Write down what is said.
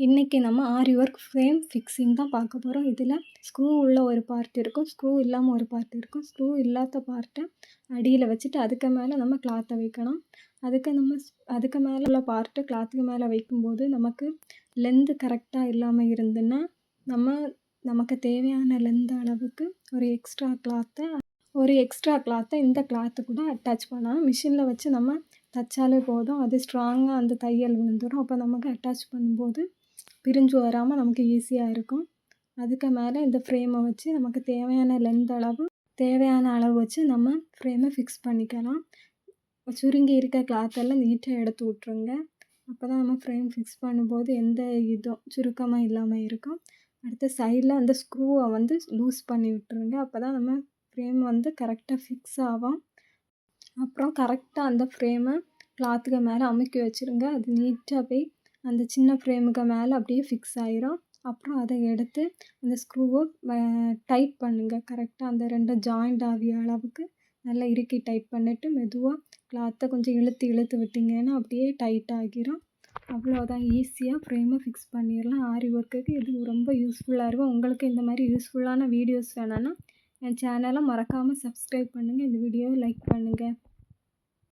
இன்னைக்கு நம்ம ஆரி work frame fixing தான் பார்க்க போகிறோம். இதில் ஸ்க்ரூ உள்ள ஒரு பார்ட் இருக்கும், ஸ்க்ரூ இல்லாமல் ஒரு பார்ட் இருக்கும். ஸ்க்ரூ இல்லாத பார்ட்டை அடியில் வச்சுட்டு அதுக்கு மேலே நம்ம கிளாத்தை வைக்கணும். அதுக்கு மேலே உள்ள பார்ட்டு கிளாத்துக்கு மேலே வைக்கும்போது நமக்கு லென்த்து கரெக்டாக இல்லாமல் இருந்துன்னா நமக்கு தேவையான லென்த் அளவுக்கு ஒரு எக்ஸ்ட்ரா கிளாத்தை இந்த கிளாத்து கூட அட்டாச் பண்ணலாம். மிஷினில் வச்சு நம்ம தைச்சாலே போதும், அது ஸ்ட்ராங்காக அந்த தையல் விழுந்துடும். அப்போ நமக்கு அட்டாச் பண்ணும்போது பிரிஞ்சு வராமல் நமக்கு ஈஸியாக இருக்கும். அதுக்கு மேலே இந்த ஃப்ரேமை வச்சு நமக்கு தேவையான அளவு வச்சு நம்ம ஃப்ரேமை ஃபிக்ஸ் பண்ணிக்கலாம். சுருங்கி இருக்க கிளாத்தெல்லாம் நீட்டாக எடுத்து விட்ருங்க. அப்போ தான் நம்ம ஃப்ரேம் ஃபிக்ஸ் பண்ணும்போது எந்த சுருக்கமாக இல்லாமல் இருக்கும். அடுத்து சைடில் அந்த ஸ்க்ரூவை லூஸ் பண்ணி விட்டுருங்க. அப்போ தான் நம்ம ஃப்ரேம் கரெக்டாக ஃபிக்ஸ் ஆகும். அப்புறம் கரெக்டாக அந்த ஃப்ரேமை கிளாத்துக்கு மேலே அமுக்கி வச்சுருங்க. அது நீட்டாக போய் அந்த சின்ன ஃப்ரேமுக்கு மேலே அப்படியே ஃபிக்ஸ் ஆயிரும். அப்புறம் அதை எடுத்து அந்த ஸ்க்ரூவை டைட் பண்ணுங்கள். கரெக்டாக அந்த 2 ஜாயிண்ட் ஆகிய அளவுக்கு நல்லா இறுக்கி டைட் பண்ணிவிட்டு மெதுவாக கிளாத்தை கொஞ்சம் இழுத்து விட்டிங்கன்னா அப்படியே டைட் ஆகிரும். அவ்வளோதான், ஈஸியாக ஃப்ரேமை ஃபிக்ஸ் பண்ணிடலாம். ஆரி ஒர்க்குக்கு இது ரொம்ப யூஸ்ஃபுல்லாக இருக்கும். உங்களுக்கு இந்த மாதிரி யூஸ்ஃபுல்லான வீடியோஸ் வேணும்னா என் சேனலை மறக்காமல் சப்ஸ்கிரைப் பண்ணுங்கள். இந்த வீடியோவை லைக் பண்ணுங்கள்.